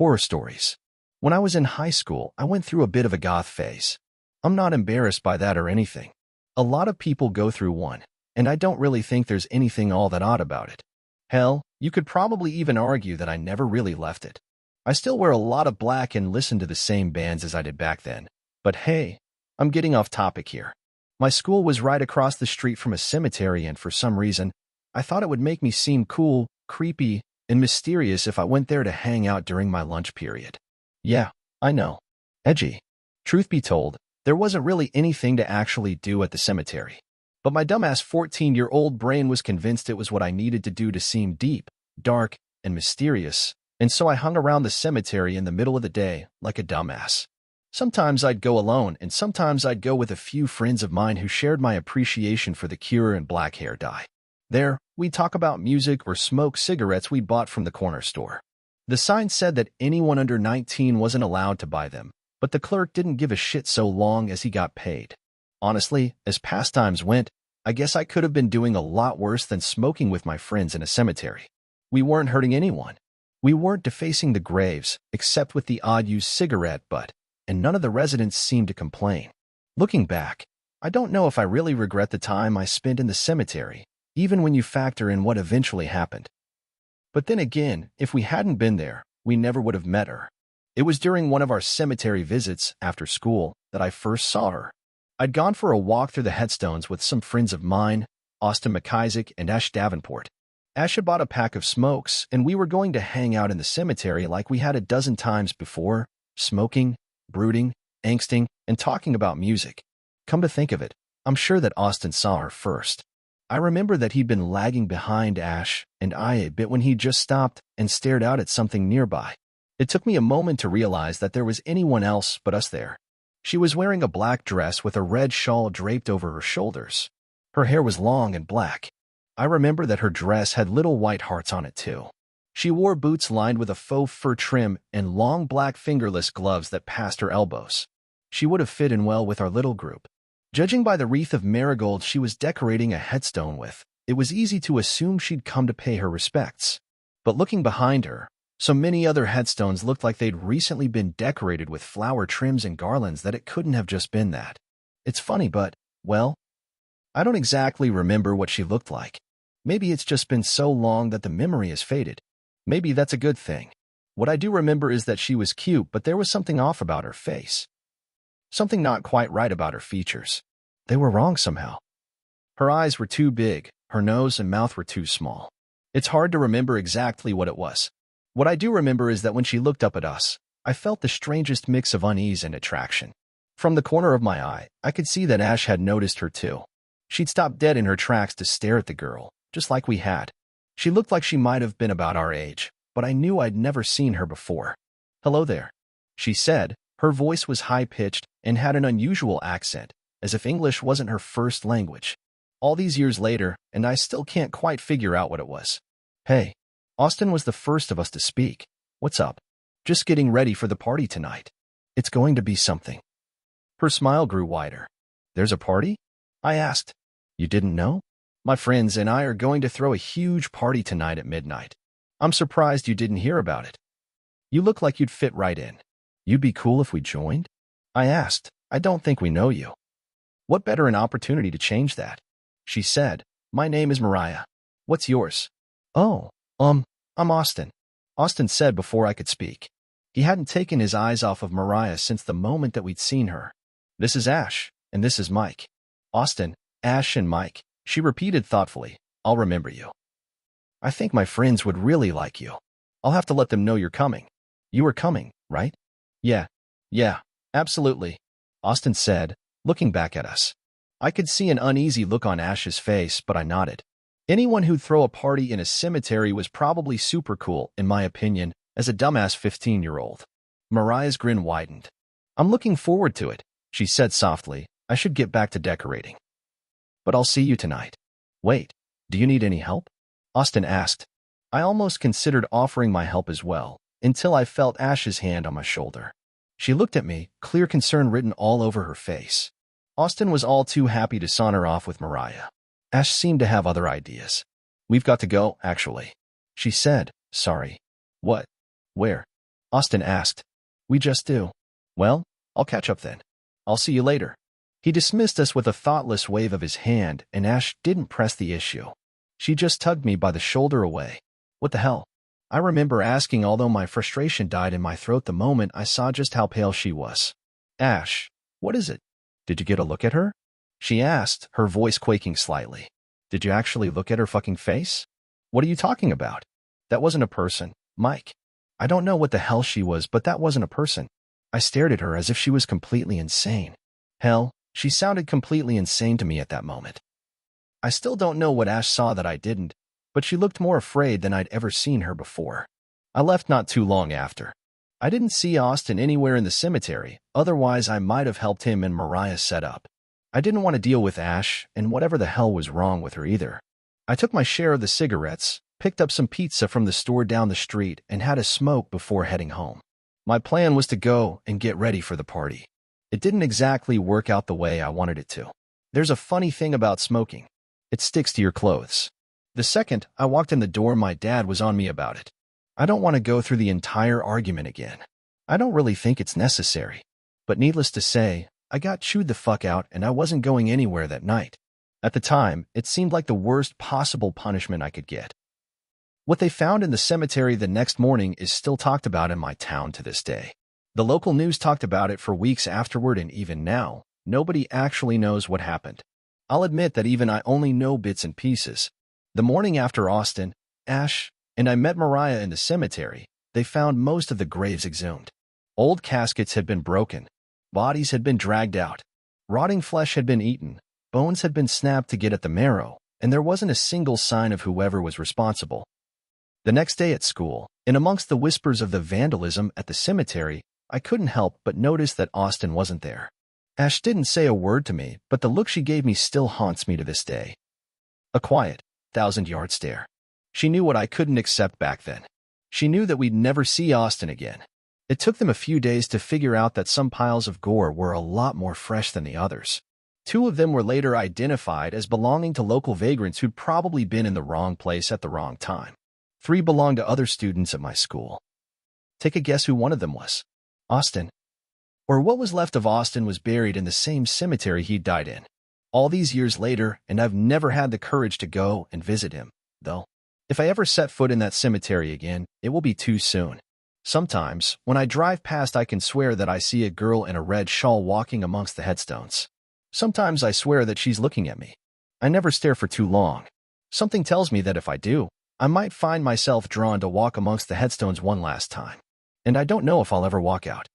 Horror stories. When I was in high school, I went through a bit of a goth phase. I'm not embarrassed by that or anything. A lot of people go through one, and I don't really think there's anything all that odd about it. Hell, you could probably even argue that I never really left it. I still wear a lot of black and listen to the same bands as I did back then. But hey, I'm getting off topic here. My school was right across the street from a cemetery, and for some reason, I thought it would make me seem cool, creepy, and mysterious if I went there to hang out during my lunch period. Yeah, I know. Edgy. Truth be told, there wasn't really anything to actually do at the cemetery. But my dumbass 14-year-old brain was convinced it was what I needed to do to seem deep, dark, and mysterious, and so I hung around the cemetery in the middle of the day like a dumbass. Sometimes I'd go alone, and sometimes I'd go with a few friends of mine who shared my appreciation for the Cure and black hair dye. There, we'd talk about music or smoke cigarettes we'd bought from the corner store. The sign said that anyone under 19 wasn't allowed to buy them, but the clerk didn't give a shit so long as he got paid. Honestly, as pastimes went, I guess I could have been doing a lot worse than smoking with my friends in a cemetery. We weren't hurting anyone. We weren't defacing the graves, except with the odd used cigarette butt, and none of the residents seemed to complain. Looking back, I don't know if I really regret the time I spent in the cemetery, even when you factor in what eventually happened. But then again, if we hadn't been there, we never would have met her. It was during one of our cemetery visits after school that I first saw her. I'd gone for a walk through the headstones with some friends of mine, Austin McIsaac and Ash Davenport. Ash had bought a pack of smokes, and we were going to hang out in the cemetery like we had a dozen times before, smoking, brooding, angsting, and talking about music. Come to think of it, I'm sure that Austin saw her first. I remember that he'd been lagging behind Ash and I a bit when he just stopped and stared out at something nearby. It took me a moment to realize that there was anyone else but us there. She was wearing a black dress with a red shawl draped over her shoulders. Her hair was long and black. I remember that her dress had little white hearts on it too. She wore boots lined with a faux fur trim and long black fingerless gloves that passed her elbows. She would have fit in well with our little group. Judging by the wreath of marigold she was decorating a headstone with, it was easy to assume she'd come to pay her respects. But looking behind her, so many other headstones looked like they'd recently been decorated with flower trims and garlands that it couldn't have just been that. It's funny, but, well, I don't exactly remember what she looked like. Maybe it's just been so long that the memory has faded. Maybe that's a good thing. What I do remember is that she was cute, but there was something off about her face. Something not quite right about her features. They were wrong somehow. Her eyes were too big, her nose and mouth were too small. It's hard to remember exactly what it was. What I do remember is that when she looked up at us, I felt the strangest mix of unease and attraction. From the corner of my eye, I could see that Ash had noticed her too. She'd stopped dead in her tracks to stare at the girl, just like we had. She looked like she might have been about our age, but I knew I'd never seen her before. "Hello there," she said. Her voice was high-pitched and had an unusual accent, as if English wasn't her first language. All these years later, and I still can't quite figure out what it was. "Hey." Austin was the first of us to speak. "What's up?" "Just getting ready for the party tonight. It's going to be something." Her smile grew wider. "There's a party?" I asked. "You didn't know? My friends and I are going to throw a huge party tonight at midnight. I'm surprised you didn't hear about it. You look like you'd fit right in. You'd be cool if we joined?" I asked. "I don't think we know you." "What better an opportunity to change that?" She said. "My name is Mariah. What's yours?" "Oh, I'm Austin," Austin said before I could speak. He hadn't taken his eyes off of Mariah since the moment that we'd seen her. "This is Ash, and this is Mike." "Austin, Ash, and Mike," she repeated thoughtfully. "I'll remember you. I think my friends would really like you. I'll have to let them know you're coming." "You are coming, right?" Yeah, absolutely," Austin said, looking back at us. I could see an uneasy look on Ash's face, but I nodded. Anyone who'd throw a party in a cemetery was probably super cool, in my opinion, as a dumbass 15-year-old. Mariah's grin widened. "I'm looking forward to it," she said softly. "I should get back to decorating. But I'll see you tonight." "Wait, do you need any help?" Austin asked. I almost considered offering my help as well, until I felt Ash's hand on my shoulder. She looked at me, clear concern written all over her face. Austin was all too happy to saunter off with Mariah. Ash seemed to have other ideas. "We've got to go, actually," she said. "Sorry." "What? Where?" Austin asked. We just do. Well, I'll catch up then. I'll see you later. He dismissed us with a thoughtless wave of his hand, and Ash didn't press the issue. She just tugged me by the shoulder away. What the hell? I remember asking, although my frustration died in my throat the moment I saw just how pale she was. Ash, what is it? Did you get a look at her? She asked, her voice quaking slightly. Did you actually look at her fucking face? What are you talking about? That wasn't a person, Mike. I don't know what the hell she was, but that wasn't a person. I stared at her as if she was completely insane. Hell, she sounded completely insane to me at that moment. I still don't know what Ash saw that I didn't, but she looked more afraid than I'd ever seen her before. I left not too long after. I didn't see Austin anywhere in the cemetery, otherwise I might have helped him and Mariah set up. I didn't want to deal with Ash and whatever the hell was wrong with her either. I took my share of the cigarettes, picked up some pizza from the store down the street, and had a smoke before heading home. My plan was to go and get ready for the party. It didn't exactly work out the way I wanted it to. There's a funny thing about smoking. It sticks to your clothes. The second I walked in the door, my dad was on me about it. I don't want to go through the entire argument again. I don't really think it's necessary. But needless to say, I got chewed the fuck out and I wasn't going anywhere that night. At the time, it seemed like the worst possible punishment I could get. What they found in the cemetery the next morning is still talked about in my town to this day. The local news talked about it for weeks afterward, and even now, nobody actually knows what happened. I'll admit that even I only know bits and pieces. The morning after Austin, Ash, and I met Mariah in the cemetery, they found most of the graves exhumed. Old caskets had been broken. Bodies had been dragged out. Rotting flesh had been eaten. Bones had been snapped to get at the marrow, and there wasn't a single sign of whoever was responsible. The next day at school, in amongst the whispers of the vandalism at the cemetery, I couldn't help but notice that Austin wasn't there. Ash didn't say a word to me, but the look she gave me still haunts me to this day. A quiet, 1,000-yard stare. She knew what I couldn't accept back then. She knew that we'd never see Austin again. It took them a few days to figure out that some piles of gore were a lot more fresh than the others. 2 of them were later identified as belonging to local vagrants who'd probably been in the wrong place at the wrong time. 3 belonged to other students at my school. Take a guess who one of them was. Austin. Or what was left of Austin was buried in the same cemetery he died in. All these years later, and I've never had the courage to go and visit him, though. If I ever set foot in that cemetery again, it will be too soon. Sometimes, when I drive past, I can swear that I see a girl in a red shawl walking amongst the headstones. Sometimes I swear that she's looking at me. I never stare for too long. Something tells me that if I do, I might find myself drawn to walk amongst the headstones one last time. And I don't know if I'll ever walk out.